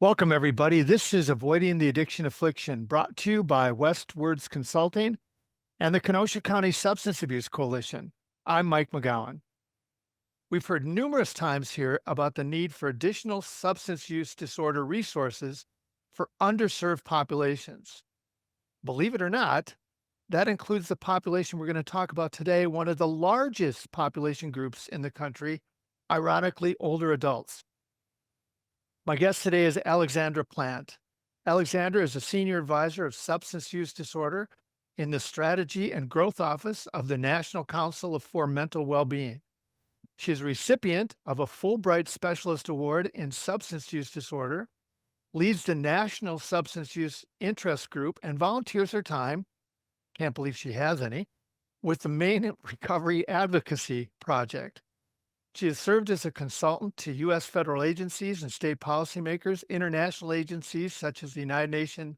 Welcome, everybody. This is Avoiding the Addiction Affliction, brought to you by Westwards Consulting and the Kenosha County Substance Abuse Coalition. I'm Mike McGowan. We've heard numerous times here about the need for additional substance use disorder resources for underserved populations. Believe it or not, that includes the population we're going to talk about today, one of the largest population groups in the country, ironically, older adults. My guest today is Alexandra Plante. Alexandra is a senior advisor of substance use disorder in the Strategy and Growth Office of the National Council for Mental Well-Being. She is a recipient of a Fulbright Specialist Award in Substance Use Disorder, leads the National Substance Use Interest Group, and volunteers her time, can't believe she has any, with the Maine Recovery Advocacy Project. She has served as a consultant to U.S. federal agencies and state policymakers, international agencies such as the United Nations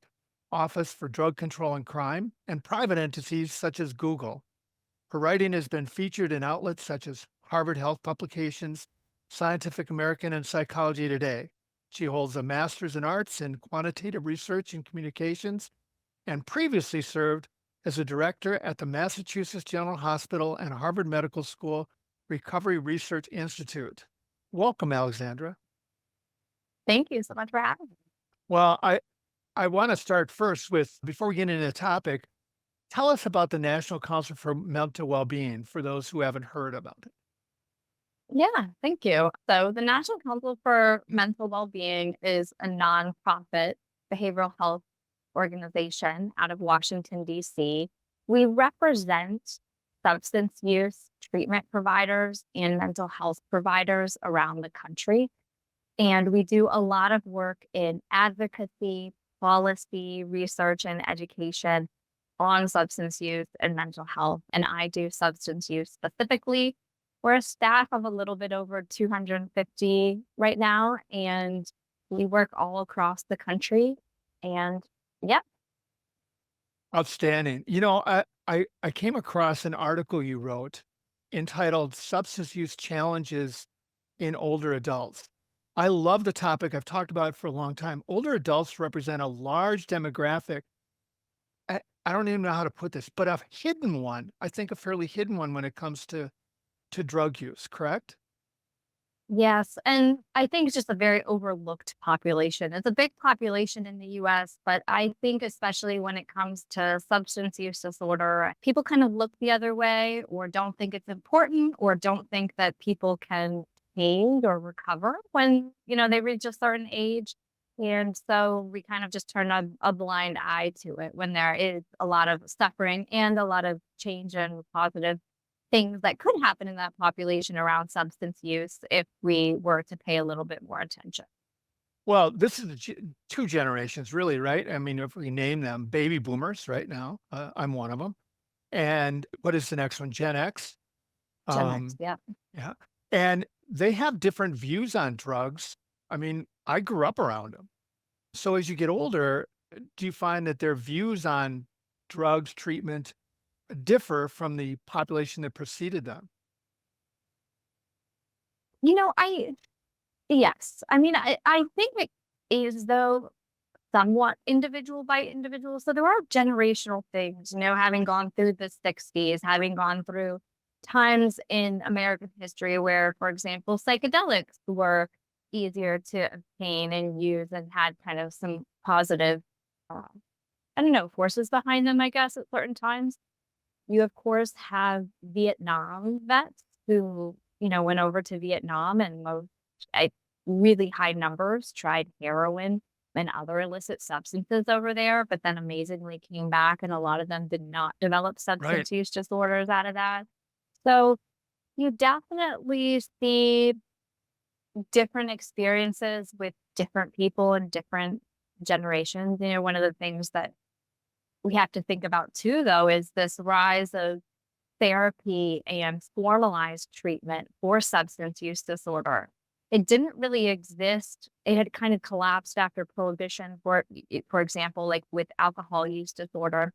Office for Drug Control and Crime, and private entities such as Google. Her writing has been featured in outlets such as Harvard Health Publications, Scientific American, and Psychology Today. She holds a master's in arts in quantitative research and communications and previously served as a director at the Massachusetts General Hospital and Harvard Medical School Recovery Research Institute. Welcome, Alexandra. Thank you so much for having me. Well, I want to start first with, before we get into the topic, tell us about the National Council for Mental Well-Being for those who haven't heard about it. Yeah, thank you. So, the National Council for Mental Wellbeing is a nonprofit behavioral health organization out of Washington, D.C. We represent substance use treatment providers and mental health providers around the country. And we do a lot of work in advocacy, policy, research, and education on substance use and mental health. And I do substance use specifically. We're a staff of a little bit over 250 right now, and we work all across the country. And yeah, Outstanding. I came across an article you wrote entitled Substance Use Challenges in Older Adults. I love the topic. I've talked about it for a long time. Older adults represent a large demographic. I don't even know how to put this, but a hidden one, I think a fairly hidden one when it comes to drug use, correct? yes. And I think it's just a very overlooked population. It's a big population in the US, but I think, especially when it comes to substance use disorder, people kind of look the other way or don't think it's important or don't think that people can change or recover when, they reach a certain age. And so we kind of just turn a blind eye to it when there is a lot of suffering and a lot of change and positive things that could happen in that population around substance use if we were to pay a little bit more attention. Well, this is the two generations, really, right? I mean, if we name them baby boomers right now, I'm one of them. And what is the next one? Gen X. Gen X, Um, yeah. yeah. And they have different views on drugs. I mean, I grew up around them. So as you get older, do you find that their views on drugs, treatment differ from the population that preceded them? I yes. I mean, I think it is, though, somewhat individual by individual. So there are generational things, having gone through the 60s, having gone through times in American history where, for example, psychedelics were easier to obtain and use and had kind of some positive, uh, I don't know, forces behind them, I guess, at certain times. You, of course, have Vietnam vets who, went over to Vietnam and most, at really high numbers, tried heroin and other illicit substances over there, but then amazingly came back, and a lot of them did not develop Right. substance use disorders out of that. So you definitely see different experiences with different people and different generations. One of the things that we have to think about too, though, is this rise of therapy and formalized treatment for substance use disorder. It didn't really exist. It had kind of collapsed after prohibition, for example, like with alcohol use disorder.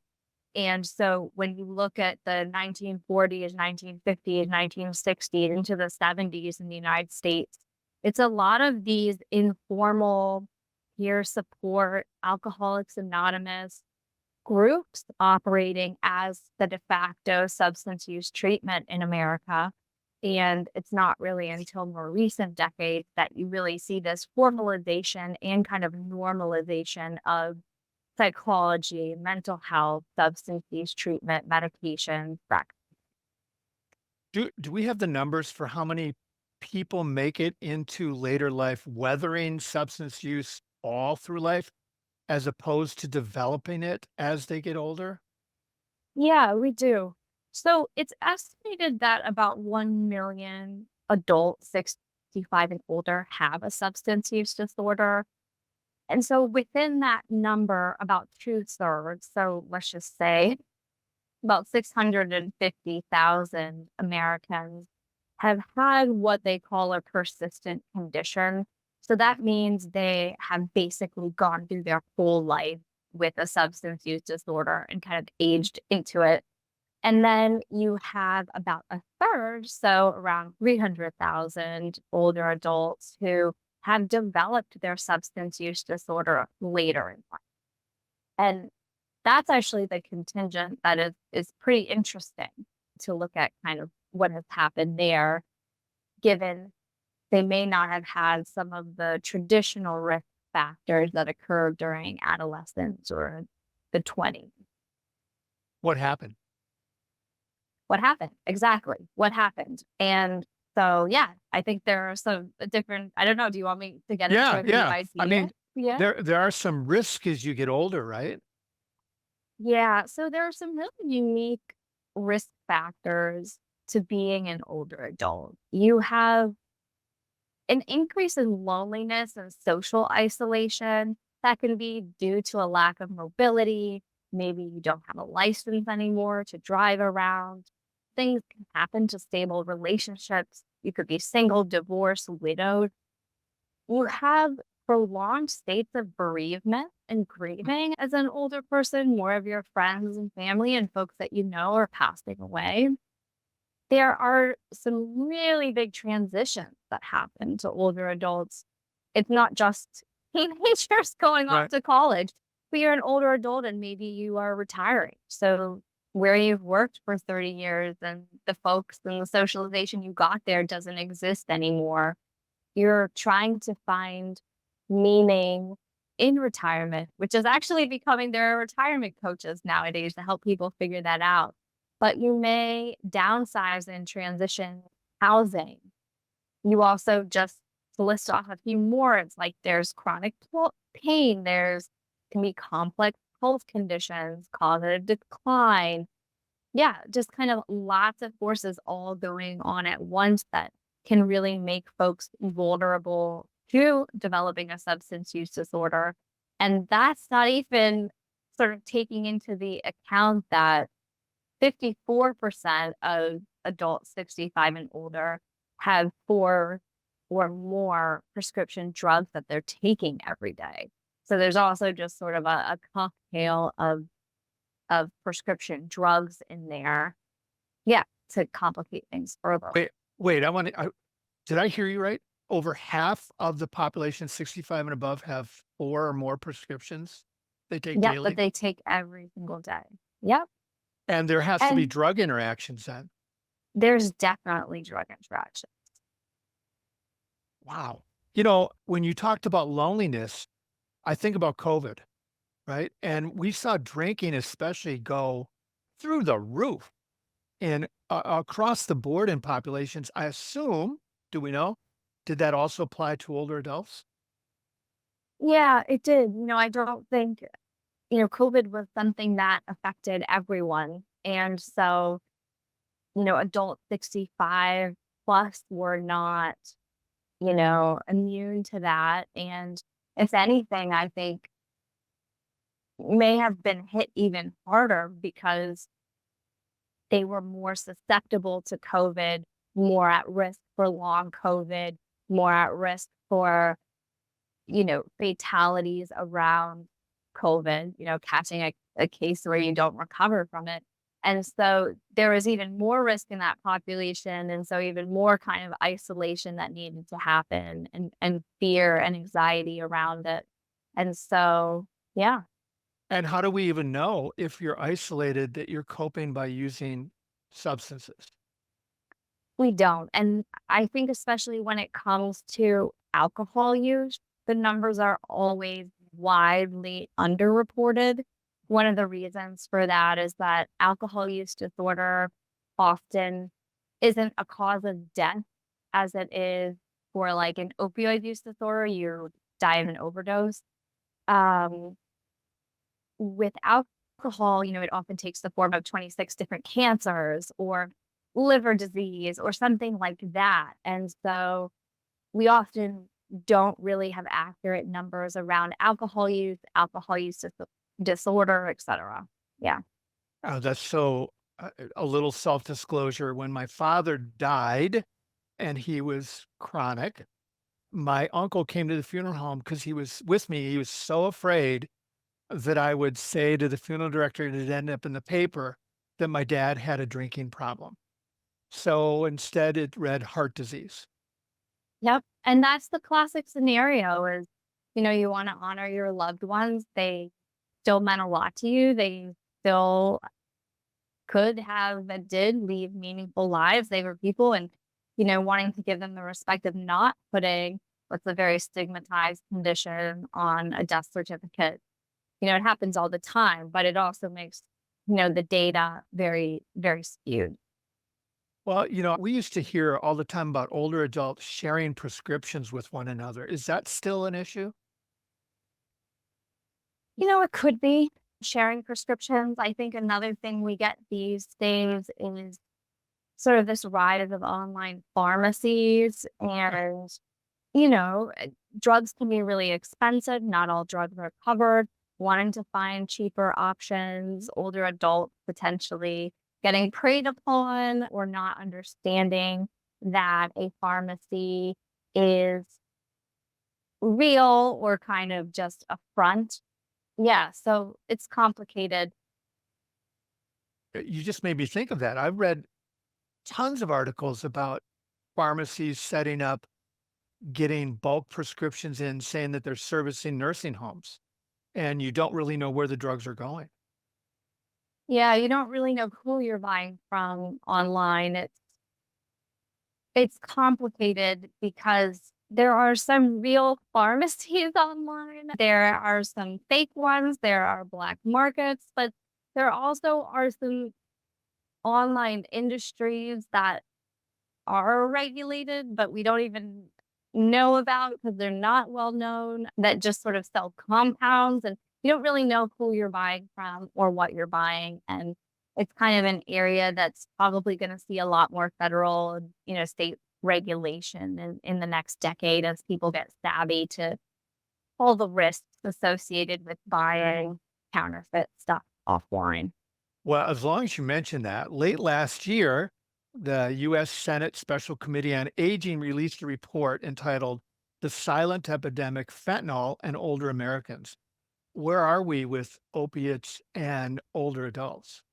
And so when you look at the 1940s, 1950s, 1960s into the 70s in the United States, it's a lot of these informal peer support, Alcoholics Anonymous, groups operating as the de facto substance use treatment in America. And it's not really until more recent decades that you really see this formalization and kind of normalization of psychology, mental health, substance use treatment, medication, practice. Do we have the numbers for how many people make it into later life weathering substance use all through life, as opposed to developing it as they get older? Yeah, we do. So it's estimated that about 1 million adults 65 and older have a substance use disorder. And so within that number, about two-thirds, so let's just say about 650,000 Americans have had what they call a persistent condition. So that means they have basically gone through their whole life with a substance use disorder and kind of aged into it. And then you have about a third, so around 300,000 older adults who have developed their substance use disorder later in life. And that's actually the contingent that is pretty interesting to look at kind of what has happened there, given they may not have had some of the traditional risk factors that occur during adolescence or the 20s. What happened? What happened? Exactly. What happened? And so, yeah, I think there are some different, I don't know, do you want me to get into Yeah, a few yeah. I ideas? mean, Yeah. there are some risks as you get older, right? Yeah. So there are some really unique risk factors to being an older adult. You have an increase in loneliness and social isolation that can be due to a lack of mobility. Maybe you don't have a license anymore to drive around. Things can happen to stable relationships. You could be single, divorced, widowed. You have prolonged states of bereavement and grieving as an older person. More of your friends and family and folks that you know are passing away. There are some really big transitions that happen to older adults. It's not just teenagers going off Right. to college, but you're an older adult and maybe you are retiring. So where you've worked for 30 years and the folks and the socialization you got there doesn't exist anymore. You're trying to find meaning in retirement, which is actually becoming there are retirement coaches nowadays to help people figure that out. But you may downsize and transition housing. You also just to list off a few more, it's like there's chronic pain, there's can be complex health conditions, cognitive decline, yeah, just kind of lots of forces all going on at once that can really make folks vulnerable to developing a substance use disorder. And that's not even sort of taking into the account that 54% of adults 65 and older have four or more prescription drugs that they're taking every day. So there's also just sort of a cocktail of prescription drugs in there. Yeah, to complicate things further. Wait, wait, did I hear you right? Over half of the population 65 and above have 4 or more prescriptions they take Yep, that daily? they take every single day. Yep, And there has to be and drug interactions then. there's definitely drug interaction. Wow. When you talked about loneliness, I think about COVID, right? And we saw drinking especially go through the roof in across the board in populations. I assume, do we know? Did that also apply to older adults? Yeah, it did. I don't think, COVID was something that affected everyone. And so, adults 65 plus were not, immune to that. And if anything, I think may have been hit even harder because they were more susceptible to COVID, more at risk for long COVID, more at risk for, fatalities around COVID, catching a case where you don't recover from it. And so there was even more risk in that population. And so even more kind of isolation that needed to happen and fear and anxiety around it. And so, yeah, And how do we even know if you're isolated that you're coping by using substances? we don't. And I think especially when it comes to alcohol use, the numbers are always widely underreported. One of the reasons for that is that alcohol use disorder often isn't a cause of death as it is for like an opioid use disorder, you die of an overdose. Um, with alcohol, it often takes the form of 26 different cancers or liver disease or something like that. And so we often don't really have accurate numbers around alcohol use disorder, etc. Yeah. That's so a little self-disclosure. When my father died and he was chronic, my uncle came to the funeral home because he was with me. He was so afraid that I would say to the funeral director, and it'd end up in the paper, that my dad had a drinking problem. So instead, it read heart disease. Yep. And that's the classic scenario is, you want to honor your loved ones. They still meant a lot to you. They still could have and did leave meaningful lives. They were people and, wanting to give them the respect of not putting what's a very stigmatized condition on a death certificate. It happens all the time, but it also makes, the data very, very skewed. Well, we used to hear all the time about older adults sharing prescriptions with one another. Is that still an issue? It could be sharing prescriptions. I think another thing we get these days is sort of this rise of online pharmacies and, you know, uh, drugs can be really expensive. Not all drugs are covered. Wanting to find cheaper options, older adults potentially getting preyed upon or not understanding that a pharmacy is real or kind of just a front. Yeah, so it's complicated. You just made me think of that. I've read tons of articles about pharmacies setting up, getting bulk prescriptions in, saying that they're servicing nursing homes, and you don't really know where the drugs are going. Yeah, you don't really know who you're buying from online. It's complicated because there are some real pharmacies online. There are some fake ones, there are black markets, but there also are some online industries that are regulated, but we don't even know about because they're not well known, that just sort of sell compounds and you don't really know who you're buying from or what you're buying. And it's kind of an area that's probably going to see a lot more federal, state regulation in the next decade as people get savvy to all the risks associated with buying counterfeit stuff offline. Well, as long as you mention that, late last year, the US Senate Special Committee on Aging released a report entitled The Silent Epidemic Fentanyl and Older Americans. Where are we with opiates and older adults?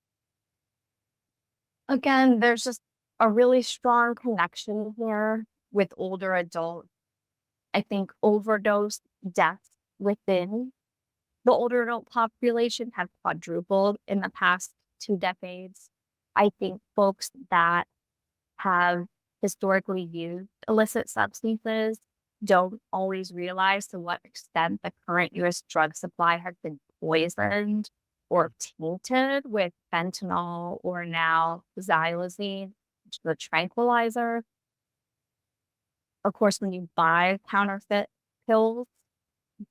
Again, there's just a really strong connection here with older adults. I think overdose deaths within the older adult population have quadrupled in the past 2 decades. I think folks that have historically used illicit substances don't always realize to what extent the current US drug supply has been poisoned or tainted with fentanyl or now xylazine, which is a tranquilizer. Of course, when you buy counterfeit pills,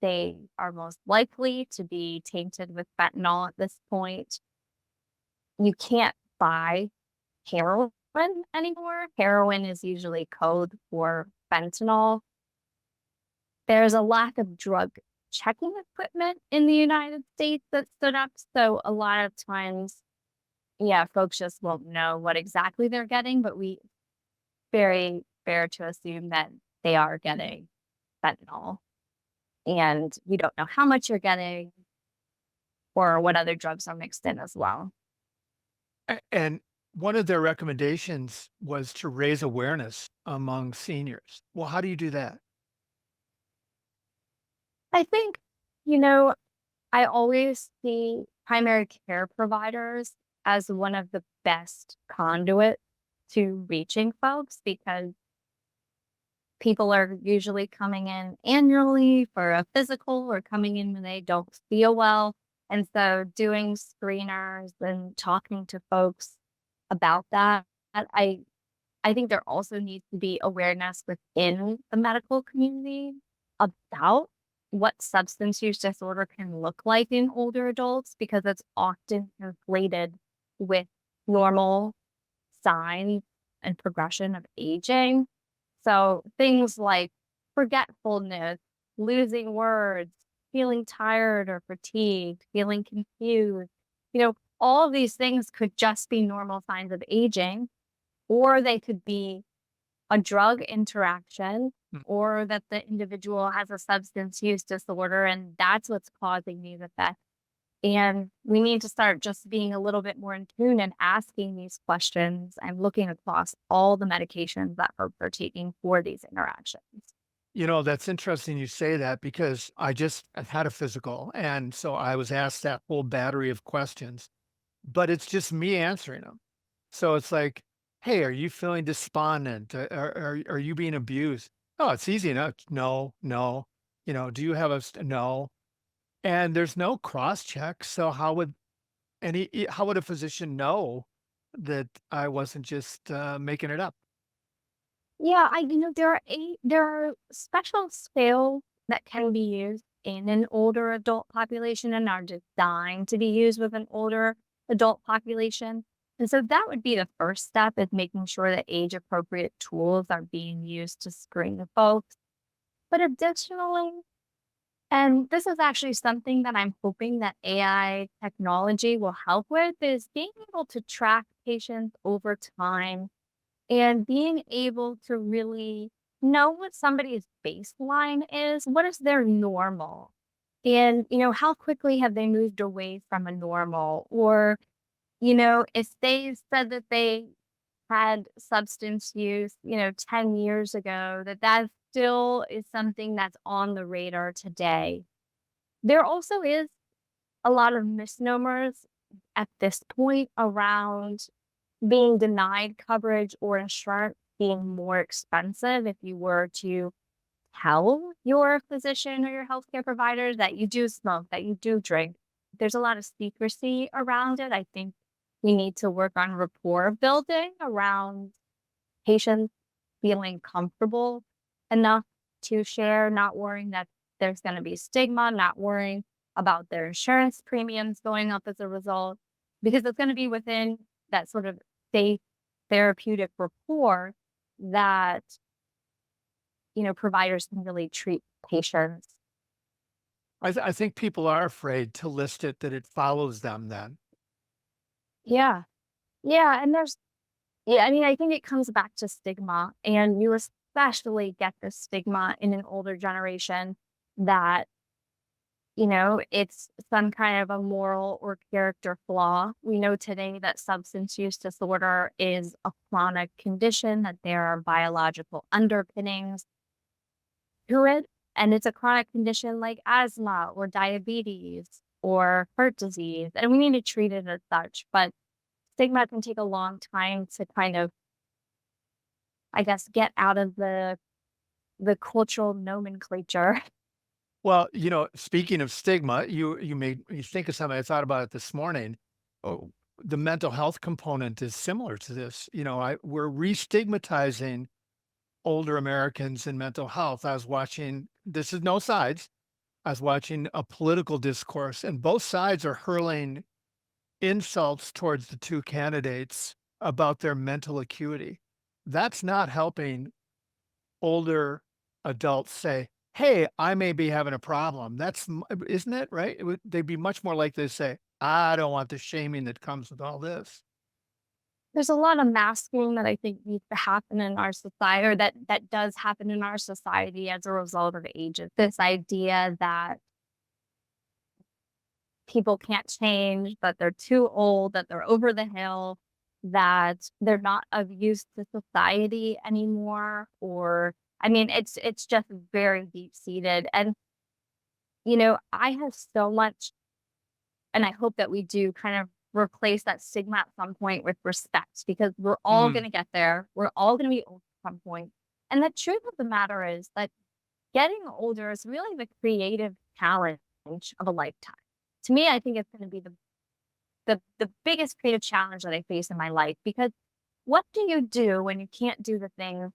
they are most likely to be tainted with fentanyl at this point. You can't buy heroin anymore. Heroin is usually code for fentanyl. There's a lack of drug checking equipment in the United States that stood up. So a lot of times, yeah, folks just won't know what exactly they're getting, but we very fair to assume that they are getting fentanyl. And we don't know how much you're getting or what other drugs are mixed in as well. And one of their recommendations was to raise awareness among seniors. Well, how do you do that? I think You know, I always see primary care providers as one of the best conduit to reaching folks because people are usually coming in annually for a physical or coming in when they don't feel well. And so doing screeners and talking to folks about that, I I think there also needs to be awareness within the medical community about what substance use disorder can look like in older adults because it's often conflated with normal signs and progression of aging. So things like forgetfulness, losing words, feeling tired or fatigued, feeling confused, all of these things could just be normal signs of aging, or they could be a drug interaction, Mm. or that the individual has a substance use disorder and that's what's causing these effects. And we need to start just being a little bit more in tune and asking these questions and looking across all the medications that folks are taking for these interactions. That's interesting you say that because I had a physical. And so I was asked that whole battery of questions, but it's just me answering them. So it's like, hey, are you feeling despondent? Are you being abused? Oh, it's easy enough. No, no. Do you have no? And there's no cross check. So how would a physician know that I wasn't just making it up? Yeah, there are special skills that can be used in an older adult population and are designed to be used with an older adult population. And so that would be the first step is making sure that age appropriate tools are being used to screen the folks. But additionally, and this is actually something that I'm hoping that AI technology will help with, is being able to track patients over time and being able to really know what somebody's baseline is. What is their normal? And, how quickly have they moved away from a normal? Or, if they said that they had substance use, 10 years ago, that still is something that's on the radar today. There also is a lot of misnomers at this point around being denied coverage or insurance being more expensive if you were to tell your physician or your healthcare provider that you do smoke, that you do drink. There's a lot of secrecy around it. I think we need to work on rapport building around patients feeling comfortable enough to share, not worrying that there's going to be stigma, not worrying about their insurance premiums going up as a result, because it's going to be within that sort of safe therapeutic rapport that, providers can really treat patients. I think people are afraid to list it that it follows them then. Yeah. Yeah. Yeah, I mean, I think it comes back to stigma, and you especially get this stigma in an older generation that, it's some kind of a moral or character flaw. We know today that substance use disorder is a chronic condition, that there are biological underpinnings to it, and it's a chronic condition like asthma or diabetes or heart disease, and we need to treat it as such. But stigma can take a long time to kind of, I guess, get out of the cultural nomenclature. Well, speaking of stigma, you made me think of something. I thought about it this morning. Oh, the mental health component is similar to this. We're re-stigmatizing older Americans in mental health. I was watching, this is no sides. I was watching a political discourse, and both sides are hurling insults towards the two candidates about their mental acuity. That's not helping older adults say, "Hey, I may be having a problem." Isn't it right? They'd be much more likely to say, "I don't want the shaming that comes with all this." There's a lot of masking that I think needs to happen in our society, or that does happen in our society as a result of ages. This idea that people can't change, that they're too old, that they're over the hill, that they're not of use to society anymore, or I mean, it's just very deep seated. And I have so much, and I hope that we do kind of replace that stigma at some point with respect because we're all going Mm, to get there. We're all going to be old at some point. And the truth of the matter is that getting older is really the creative challenge of a lifetime. To me, I think it's going to be the biggest creative challenge that I face in my life because what do you do when you can't do the things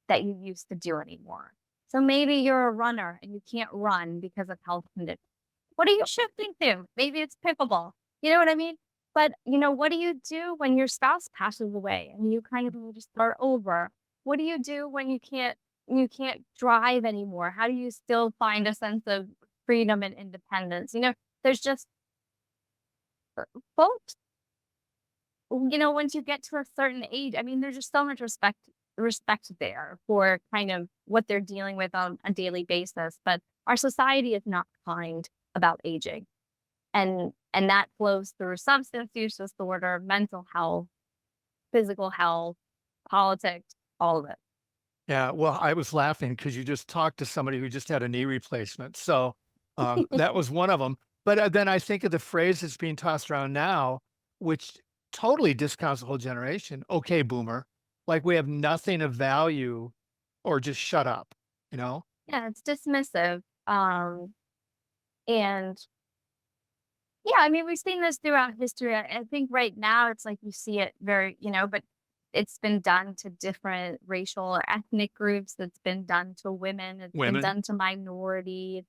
that you used to do anymore? So maybe you're a runner and you can't run because of health conditions. What are you shifting to? Maybe it's pickleball. You know what I mean? But what do you do when your spouse passes away and you kind of need to start over? What do you do when you can't drive anymore? How do you still find a sense of freedom and independence? There's just folks, once you get to a certain age, I mean, there's just so much respect there for kind of what they're dealing with on a daily basis. But our society is not kind about aging. And that flows through substance use disorder, mental health, physical health, politics, all of it. yeah, well, I was laughing because you just talked to somebody who just had a knee replacement. So that was one of them. But then I think of the phrase that's being tossed around now, which totally discounts the whole generation. Okay, boomer. Like we have nothing of value or just shut up, you know? Yeah, it's dismissive. And yeah, I mean, we've seen this throughout history. I think right now it's like you see it very, but it's been done to different racial or ethnic groups. It's been done to women. It's been Women. done to minorities.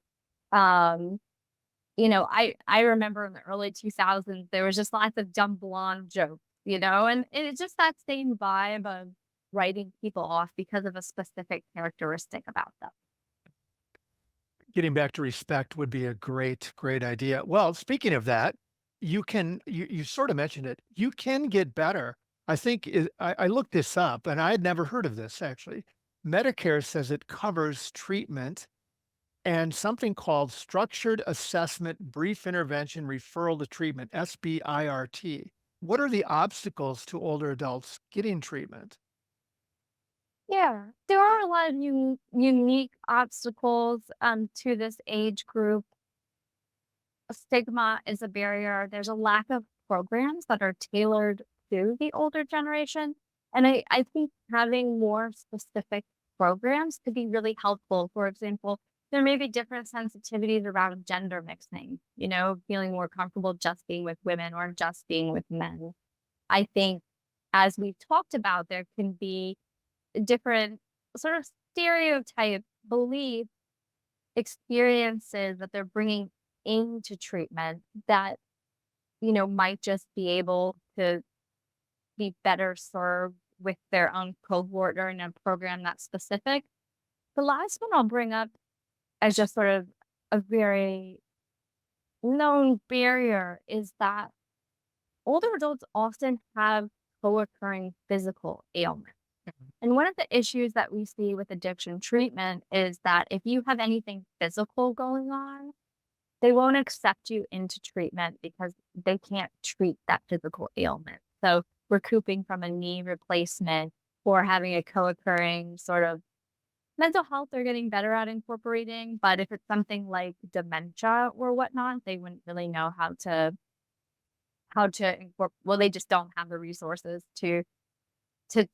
Um, I remember in the early 2000s, there was just lots of dumb blonde jokes, and it's just that same vibe of writing people off because of a specific characteristic about them. Getting back to respect would be a great, great idea. Well, speaking of that, you sort of mentioned it. You can get better. I looked this up and I had never heard of this actually. Medicare says it covers treatment and something called structured assessment, brief intervention, referral to treatment, SBIRT. What are the obstacles to older adults getting treatment? Yeah, there are a lot of unique obstacles to this age group. Stigma is a barrier. There's a lack of programs that are tailored to the older generation. And I think having more specific programs could be really helpful. For example, there may be different sensitivities around gender mixing, feeling more comfortable just being with women or just being with men. I think, as we've talked about, there can be different sort of stereotype belief experiences that they're bringing into treatment that, might just be able to be better served with their own cohort or in a program that's specific. The last one I'll bring up as just sort of a very known barrier is that older adults often have co-occurring physical ailments. And one of the issues that we see with addiction treatment is that if you have anything physical going on, they won't accept you into treatment because they can't treat that physical ailment. So recouping from a knee replacement or having a co-occurring sort of mental health, they're getting better at incorporating. But if it's something like dementia or whatnot, they wouldn't really know how to incorporate. Well, they just don't have the resources to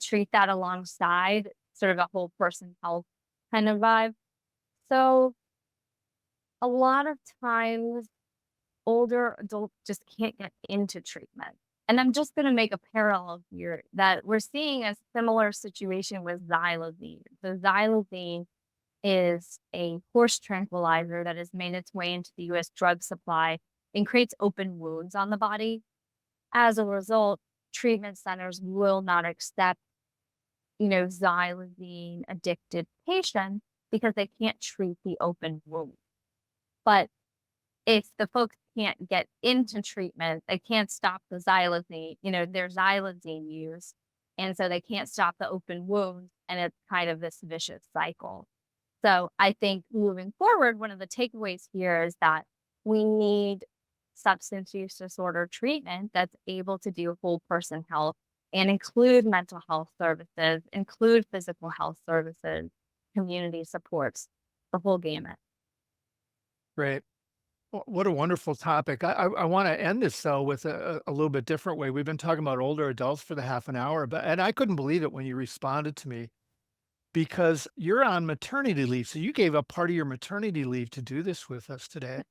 treat that alongside sort of a whole person health kind of vibe. So a lot of times older adults just can't get into treatment. And I'm just going to make a parallel here that we're seeing a similar situation with xylazine. So xylazine is a horse tranquilizer that has made its way into the US drug supply and creates open wounds on the body. As a result, treatment centers will not accept, xylazine addicted patients because they can't treat the open wound. But if the folks can't get into treatment, they can't stop the xylazine, their xylazine use. And so they can't stop the open wounds. And it's kind of this vicious cycle. So I think moving forward, one of the takeaways here is that we need substance use disorder treatment that's able to do whole person health and include mental health services, include physical health services, community supports, the whole gamut. Great. What a wonderful topic. I want to end this though with a little bit different way. We've been talking about older adults for the half an hour, but and I couldn't believe it when you responded to me because you're on maternity leave. So you gave up part of your maternity leave to do this with us today.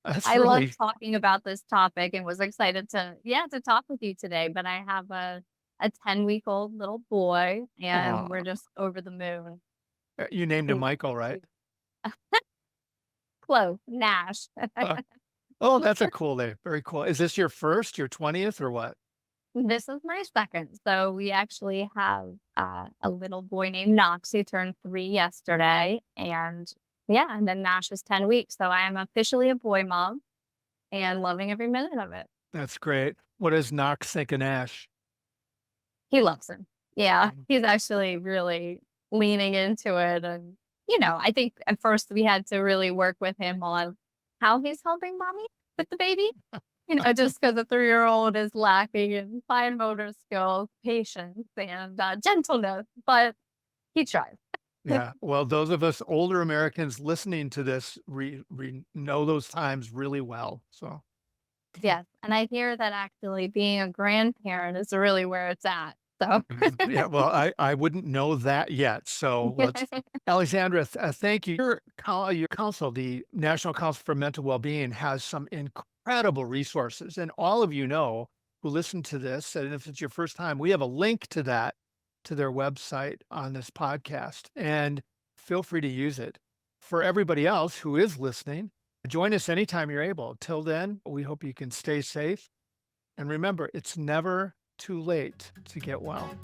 That's I love really talking about this topic and was excited to, yeah, to talk with you today. But I have a 10-week-old little boy, and we're aw. just over the moon. You named him He's Michael, right? close, Nash. Uh, oh, that's a cool name. Very cool. Is this your first, your 20th or what? This is my second. So we actually have a little boy named Knox who turned 3 yesterday. And yeah, and then Nash is 10 weeks. So I am officially a boy mom and loving every minute of it. That's great. What does Knox think of Nash? He loves him. Yeah, Mm. he's actually really leaning into it. And, I think at first we had to really work with him on how he's helping mommy with the baby. Just because a 3-year-old is lacking in fine motor skills, patience, and gentleness, but he tries. Yeah. Well, those of us older Americans listening to this know those times really well. So, Yes, and I hear that actually being a grandparent is really where it's at. So, yeah, well, I wouldn't know that yet. So let's, Alexandra, thank you. Your council, the National Council for Mental Wellbeing, has some incredible resources. And all of you know who listen to this, and if it's your first time, we have a link to that, to their website on this podcast. And feel free to use it. For everybody else who is listening, join us anytime you're able. Till then, we hope you can stay safe. And remember, it's never too late to get well.